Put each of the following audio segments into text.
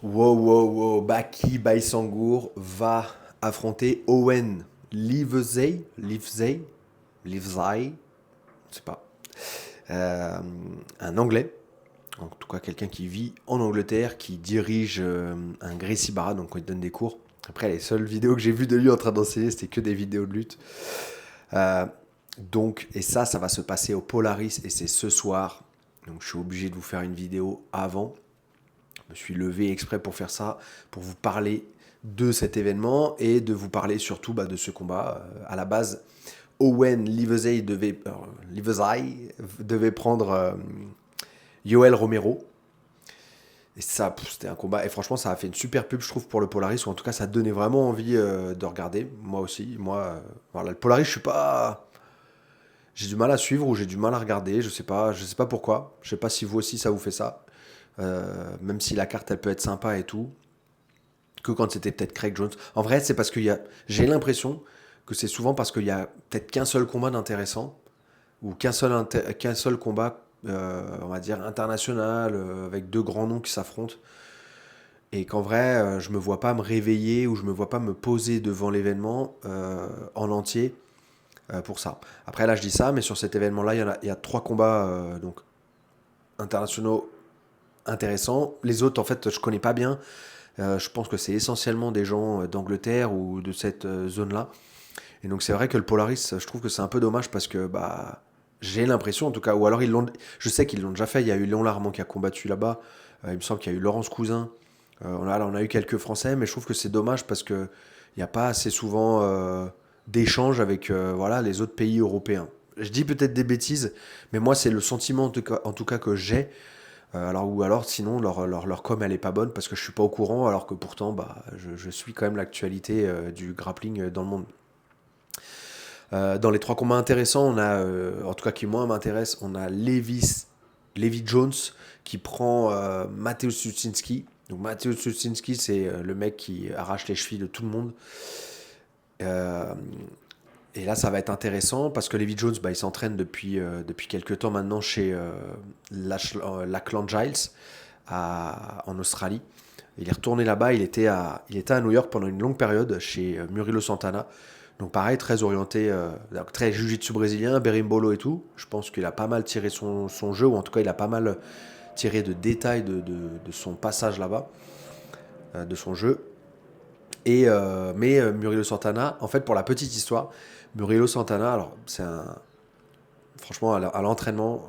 Wow, wow, wow. Baki Baisangour va affronter Owen Livesey, je sais pas, Euh, un Anglais, en tout cas quelqu'un qui vit en Angleterre, qui dirige un Gracie Barra, donc il donne des cours. Après, les seules vidéos que j'ai vues de lui en train d'enseigner, c'était que des vidéos de lutte. Euh, donc, et ça va se passer au Polaris et c'est ce soir. Donc, je suis obligé de vous faire une vidéo avant. Je me suis levé exprès pour faire ça, pour vous parler de cet événement et de vous parler surtout de ce combat. À la base, Owen Livesey devait prendre Yoel Romero. Et ça, c'était un combat. Et franchement, ça a fait une super pub, je trouve, pour le Polaris, ou en tout cas, ça donnait vraiment envie de regarder. Moi aussi. Voilà, le Polaris, je suis pas. J'ai du mal à suivre ou j'ai du mal à regarder. Je sais pas pourquoi. Je sais pas si vous aussi, ça vous fait ça. Même si la carte, elle peut être sympa et tout. Que quand c'était peut-être Craig Jones. En vrai, c'est parce j'ai l'impression que c'est souvent parce qu'il y a peut-être qu'un seul combat d'intéressant ou qu'un seul combat, on va dire international, avec deux grands noms qui s'affrontent. Et qu'en vrai, je me vois pas me réveiller ou je me vois pas me poser devant l'événement en entier pour ça. Après, là, je dis ça, mais sur cet événement-là, il y a trois combats donc internationaux intéressants. Les autres, en fait, je connais pas bien. Je pense que c'est essentiellement des gens d'Angleterre ou de cette zone-là. Et donc c'est vrai que le Polaris, je trouve que c'est un peu dommage parce que j'ai l'impression en tout cas, ou alors je sais qu'ils l'ont déjà fait. Il y a eu Léon Larmand qui a combattu là-bas. Il me semble qu'il y a eu Laurence Cousin. On a eu quelques Français, mais je trouve que c'est dommage parce que il n'y a pas assez souvent d'échanges avec voilà les autres pays européens. Je dis peut-être des bêtises, mais moi c'est le sentiment en tout cas que j'ai. Ou alors sinon leur com elle est pas bonne parce que je suis pas au courant alors que pourtant je suis quand même l'actualité du grappling dans le monde. Dans les trois combats intéressants, on a, en tout cas qui moi m'intéresse, on a Levi Jones qui prend Mateusz Suchinski. Donc Mateusz Suchinski, c'est le mec qui arrache les chevilles de tout le monde. Euh, et là, ça va être intéressant parce que Levi Jones, il s'entraîne depuis quelques temps maintenant chez Lackland Giles en Australie. Il est retourné là-bas, il était à New York pendant une longue période chez Murilo Santana. Donc pareil, très orienté, très jiu-jitsu brésilien, berimbolo et tout. Je pense qu'il a pas mal tiré son jeu, ou en tout cas il a pas mal tiré de détails de son passage là-bas, de son jeu. Mais Murilo Santana, en fait pour la petite histoire, Murilo Santana, alors franchement à l'entraînement,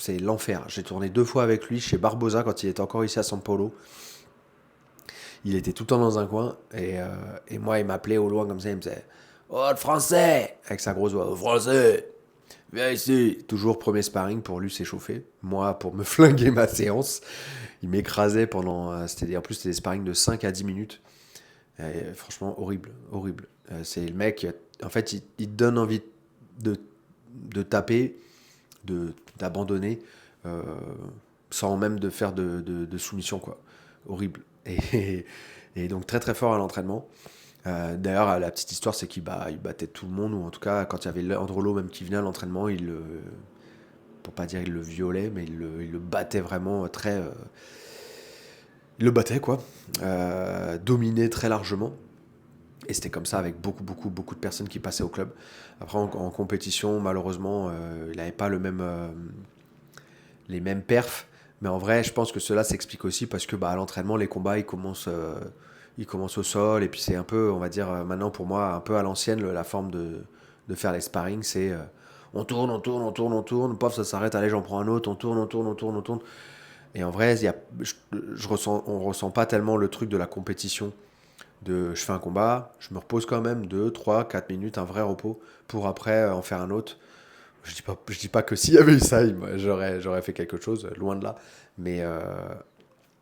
c'est l'enfer. J'ai tourné 2 fois avec lui chez Barbosa quand il était encore ici à São Paulo. Il était tout le temps dans un coin et moi il m'appelait au loin comme ça, il me disait "Oh le français!" avec sa grosse voix, "Oh, français, viens ici." Toujours premier sparring pour lui s'échauffer. Moi pour me flinguer ma séance. Il m'écrasait pendant. En plus c'était des sparring de 5 à 10 minutes. Franchement horrible, horrible. C'est le mec, en fait il te donne envie de, de taper, d'abandonner, euh, sans même de faire de soumission quoi. Horrible. Et donc très très fort à l'entraînement. D'ailleurs, la petite histoire, c'est qu'il battait tout le monde, ou en tout cas, quand il y avait Leandrolo même qui venait à l'entraînement, pour pas dire il le violait, mais il le battait vraiment très. Il le battait, quoi. Dominait très largement. Et c'était comme ça avec beaucoup, beaucoup, beaucoup de personnes qui passaient au club. Après, en compétition, malheureusement, il n'avait pas les mêmes perfs. Mais en vrai, je pense que cela s'explique aussi parce que à l'entraînement, les combats, ils commencent au sol. Et puis c'est un peu, on va dire, maintenant pour moi, un peu à l'ancienne, la forme de faire les sparring. C'est on tourne, on tourne, on tourne, on tourne, paf, ça s'arrête, allez, j'en prends un autre, on tourne, on tourne, on tourne, on tourne. Et en vrai, on ressent pas tellement le truc de la compétition. Je fais un combat, je me repose quand même 2 3 4 minutes, un vrai repos, pour après en faire un autre. Je dis pas que s'il y avait eu ça, j'aurais fait quelque chose, loin de là. Mais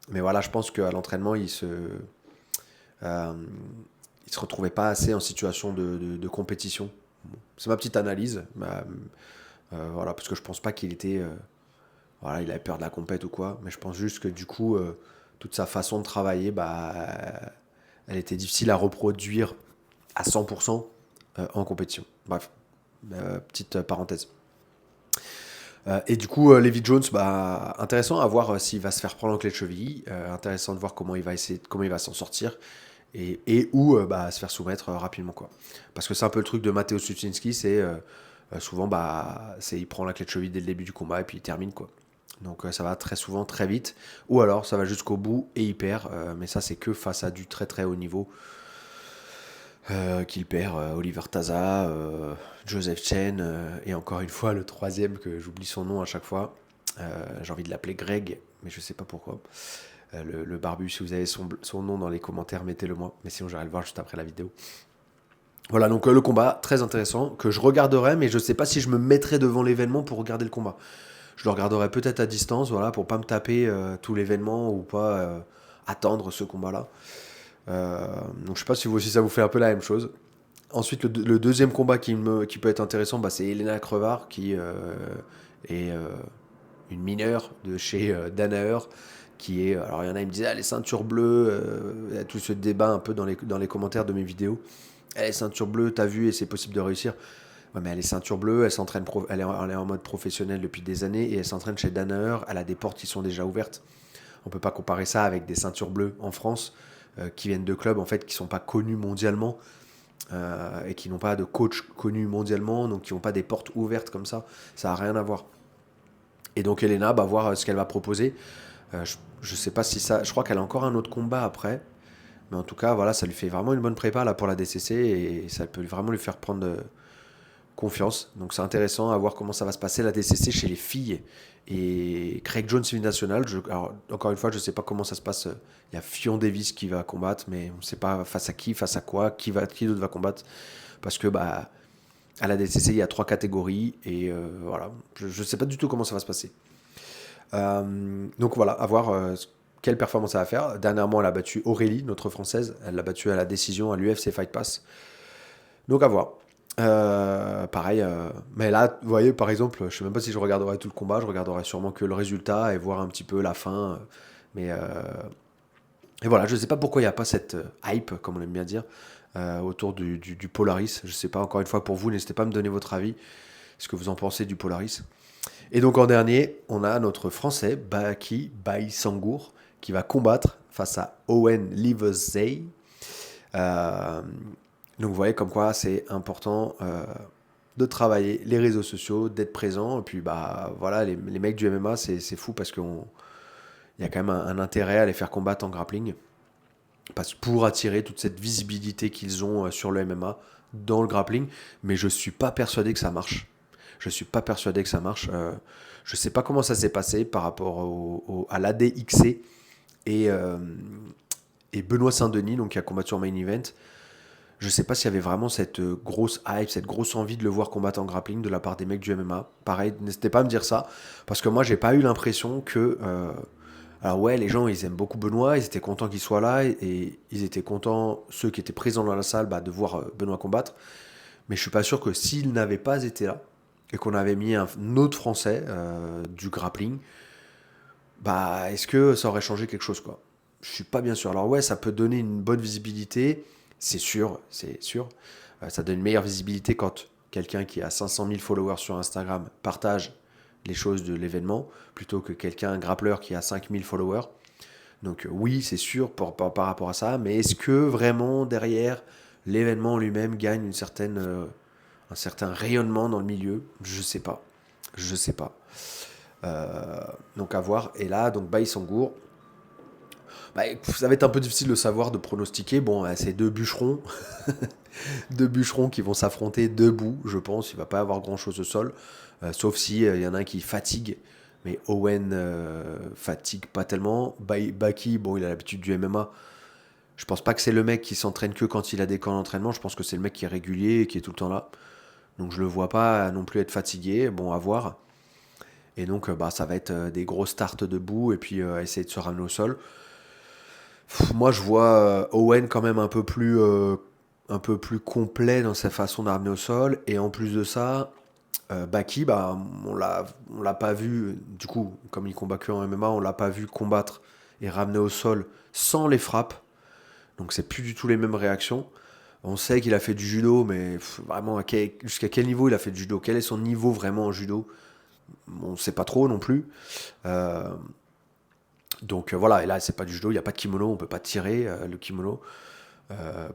voilà, je pense qu'à l'entraînement, euh, il se retrouvait pas assez en situation de compétition. C'est ma petite analyse. Voilà, parce que je pense pas qu'il était. Voilà, il avait peur de la compète ou quoi. Mais je pense juste que du coup, toute sa façon de travailler, elle était difficile à reproduire à 100% en compétition. Bref, petite parenthèse. Et du coup, Levi Jones, bah, intéressant à voir s'il va se faire prendre en clé de cheville. Intéressant de voir comment il va essayer, comment il va s'en sortir. Et où bah, se faire soumettre rapidement, quoi. Parce que c'est un peu le truc de Matteo Suchinski, c'est souvent, bah, il prend la clé de cheville dès le début du combat et puis il termine, quoi. Donc ça va très souvent très vite. Ou alors ça va jusqu'au bout et il perd. Mais ça, c'est que face à du très très haut niveau qu'il perd. Oliver Taza, Joseph Chen, et encore une fois le troisième que j'oublie son nom à chaque fois. J'ai envie de l'appeler Greg, mais je sais pas pourquoi. Le barbu, si vous avez son nom dans les commentaires, mettez-le moi. Mais sinon, j'irai le voir juste après la vidéo. Voilà, donc le combat, très intéressant, que je regarderai, mais je sais pas si je me mettrai devant l'événement pour regarder le combat. Je le regarderai peut-être à distance, voilà, pour pas me taper tout l'événement ou pas attendre ce combat-là. Donc je sais pas si vous aussi ça vous fait un peu la même chose. Ensuite, le deuxième combat qui peut être intéressant, bah, c'est Elena Crevard, qui est une mineure de chez Danaher, qui est... Alors il y en a, ils me disaient, ah, les ceintures bleues, il y a tout ce débat un peu dans les commentaires de mes vidéos. Elle est ceinture bleue, t'as vu, et c'est possible de réussir. Ouais, mais elle est ceinture bleue, elle est en mode professionnel depuis des années, et elle s'entraîne chez Danaher, elle a des portes qui sont déjà ouvertes. On peut pas comparer ça avec des ceintures bleues en France, qui viennent de clubs en fait qui sont pas connus mondialement, et qui n'ont pas de coach connu mondialement, donc qui n'ont pas des portes ouvertes comme ça. Ça n'a rien à voir. Et donc Elena, bah, voir ce qu'elle va proposer. Je sais pas si ça. Je crois qu'elle a encore un autre combat après. Mais en tout cas, voilà, ça lui fait vraiment une bonne prépa là pour la DCC et ça peut vraiment lui faire prendre confiance. Donc c'est intéressant à voir comment ça va se passer la DCC chez les filles. Et Craig Jones national. Alors, encore une fois, je ne sais pas comment ça se passe. Il y a Fionn Davis qui va combattre, mais on ne sait pas face à qui, face à quoi, qui d'autre va combattre. Parce que bah, à la DCC, il y a 3 catégories et voilà, je ne sais pas du tout comment ça va se passer. Donc voilà, à voir quelle performance elle va faire. Dernièrement, elle a battu Aurélie, notre française. Elle l'a battue à la décision à l'UFC Fight Pass. Donc à voir. Pareil, mais là, vous voyez, par exemple, je sais même pas si je regarderai tout le combat, je regarderai sûrement que le résultat et voir un petit peu la fin. Mais et voilà, je sais pas pourquoi il n'y a pas cette hype, comme on aime bien dire, autour du Polaris. Je sais pas, encore une fois, pour vous, n'hésitez pas à me donner votre avis, ce que vous en pensez du Polaris. Et donc en dernier, on a notre Français, Baki Baïsangour, qui va combattre face à Owen Livesey. Euh, donc vous voyez comme quoi c'est important de travailler les réseaux sociaux, d'être présent. Et puis bah voilà, les mecs du MMA, c'est fou parce qu'il y a quand même un intérêt à les faire combattre en grappling. Parce, pour attirer toute cette visibilité qu'ils ont sur le MMA dans le grappling. Mais je suis pas persuadé que ça marche. Je suis pas persuadé que ça marche. Je sais pas comment ça s'est passé par rapport à l'ADXC et, euh, et Benoît Saint-Denis, donc qui a combattu en main event. Je sais pas s'il y avait vraiment cette grosse hype, cette grosse envie de le voir combattre en grappling de la part des mecs du MMA. Pareil, n'hésitez pas à me dire ça, parce que moi j'ai pas eu l'impression que... alors ouais, les gens ils aiment beaucoup Benoît, ils étaient contents qu'il soit là, et ils étaient contents, ceux qui étaient présents dans la salle, bah, de voir Benoît combattre. Mais je suis pas sûr que s'il n'avait pas été là, et qu'on avait mis un autre Français du grappling, bah est-ce que ça aurait changé quelque chose, quoi? Je suis pas bien sûr. Alors ouais, ça peut donner une bonne visibilité, c'est sûr, c'est sûr. Ça donne une meilleure visibilité quand quelqu'un qui a 500 000 followers sur Instagram partage les choses de l'événement, plutôt que quelqu'un, un grappleur qui a 5 000 followers. Donc oui, c'est sûr par rapport à ça, mais est-ce que vraiment derrière l'événement lui-même gagne un certain rayonnement dans le milieu? Je sais pas. Je sais pas. Donc à voir. Et là, donc Baïsangour, bah, ça va être un peu difficile de savoir, de pronostiquer. Bon, c'est deux bûcherons. Deux bûcherons qui vont s'affronter debout, je pense. Il va pas avoir grand-chose au sol. Sauf si y en a un qui fatigue. Mais Owen fatigue pas tellement. Baki, bon, il a l'habitude du MMA. Je pense pas que c'est le mec qui s'entraîne que quand il a des camps d'entraînement. Je pense que c'est le mec qui est régulier et qui est tout le temps là. Donc je le vois pas non plus être fatigué. Bon, à voir. Et donc bah, ça va être des grosses starts debout et puis essayer de se ramener au sol. Moi, je vois Owen quand même un peu plus complet dans sa façon d'armer au sol. Et en plus de ça, Baki, bah, on l'a pas vu. Du coup, comme il combat que en MMA, on l'a pas vu combattre et ramener au sol sans les frappes. Donc, c'est plus du tout les mêmes réactions. On sait qu'il a fait du judo, mais vraiment, jusqu'à quel niveau il a fait du judo? Quel est son niveau vraiment en judo? on ne sait pas trop non plus. Euh, donc voilà, et là c'est pas du judo, il n'y a pas de kimono, on peut pas tirer le kimono.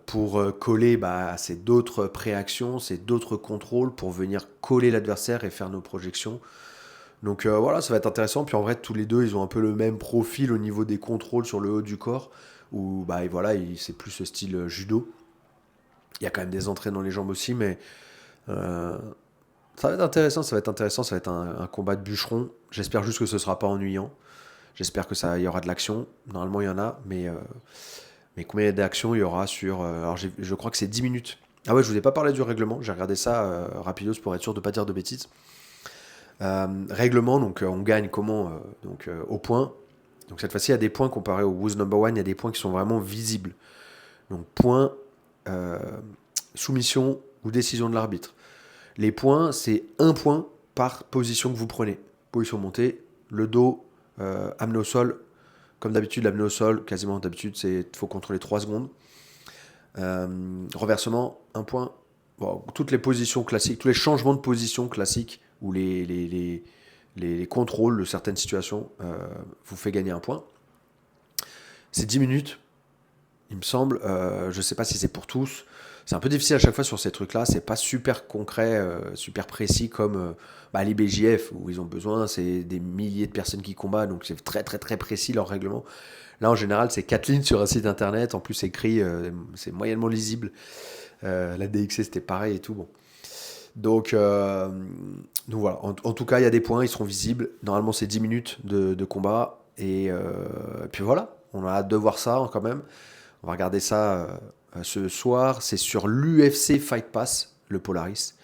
Pour coller, bah, c'est d'autres préactions, c'est d'autres contrôles pour venir coller l'adversaire et faire nos projections. Donc voilà, ça va être intéressant. Puis en vrai, tous les deux, ils ont un peu le même profil au niveau des contrôles sur le haut du corps, où bah, et voilà, c'est plus ce style judo. Il y a quand même des entrées dans les jambes aussi, mais euh, ça va être intéressant, ça va être intéressant, ça va être un combat de bûcheron. J'espère juste que ce sera pas ennuyant. J'espère que ça, il y aura de l'action. Normalement, il y en a, mais combien d'actions il y aura sur... alors, je crois que c'est 10 minutes. Ah ouais, je vous ai pas parlé du règlement. J'ai regardé ça rapidos pour être sûr de pas dire de bêtises. Règlement, donc on gagne comment au point. Donc cette fois-ci, il y a des points comparés au Who's Number One, il y a des points qui sont vraiment visibles. Donc point, euh, soumission ou décision de l'arbitre. Les points, c'est un point par position que vous prenez. Position montée, le dos amené au sol. Comme d'habitude, l'amener au sol, quasiment d'habitude, il faut contrôler 3 secondes. Renversement, un point. Bon, toutes les positions classiques, tous les changements de position classiques ou les contrôles de certaines situations vous fait gagner un point. C'est 10 minutes, il me semble. Je ne sais pas si c'est pour tous. C'est un peu difficile à chaque fois sur ces trucs-là. C'est pas super concret, super précis comme l'IBJF où ils ont besoin. C'est des milliers de personnes qui combattent, donc c'est très très très précis leur règlement. Là, en général, c'est 4 lignes sur un site internet. En plus, c'est écrit, c'est moyennement lisible. La DXC, c'était pareil et tout. Bon. Donc, voilà. En tout cas, il y a des points, ils seront visibles. Normalement, c'est 10 minutes de combat. Et puis voilà, on a hâte de voir ça quand même. On va regarder ça ce soir. C'est sur l'UFC Fight Pass, le Polaris.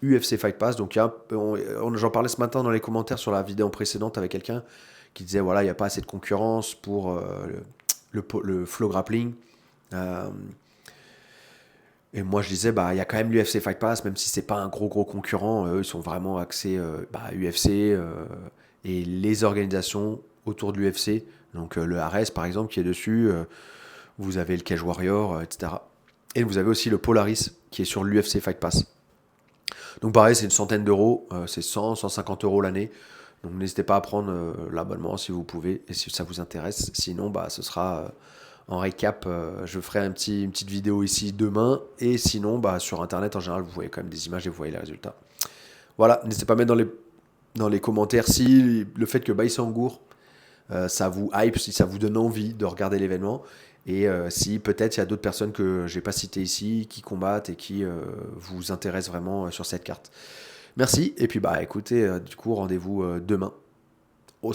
UFC Fight Pass. Donc, j'en parlais ce matin dans les commentaires sur la vidéo précédente avec quelqu'un qui disait voilà, il n'y a pas assez de concurrence pour le flow grappling. Euh, et moi, je disais, bah, il y a quand même l'UFC Fight Pass, même si c'est pas un gros concurrent. Eux, ils sont vraiment axés UFC et les organisations autour de l'UFC. Donc, le Ares, par exemple, qui est dessus. Vous avez le Cage Warrior, etc. Et vous avez aussi le Polaris, qui est sur l'UFC Fight Pass. Donc, pareil, c'est une centaine d'euros. C'est 100, 150 euros l'année. Donc, n'hésitez pas à prendre l'abonnement si vous pouvez et si ça vous intéresse. Sinon, bah, ce sera en récap, je ferai une petite vidéo ici demain. Et sinon, bah, sur Internet, en général, vous voyez quand même des images et vous voyez les résultats. Voilà, n'hésitez pas à mettre dans les commentaires si le fait que Baïsangour, ça vous hype, si ça vous donne envie de regarder l'événement. Et si peut-être il y a d'autres personnes que j'ai pas citées ici, qui combattent et qui vous intéressent vraiment sur cette carte. Merci, et puis bah écoutez, du coup, rendez-vous demain. Au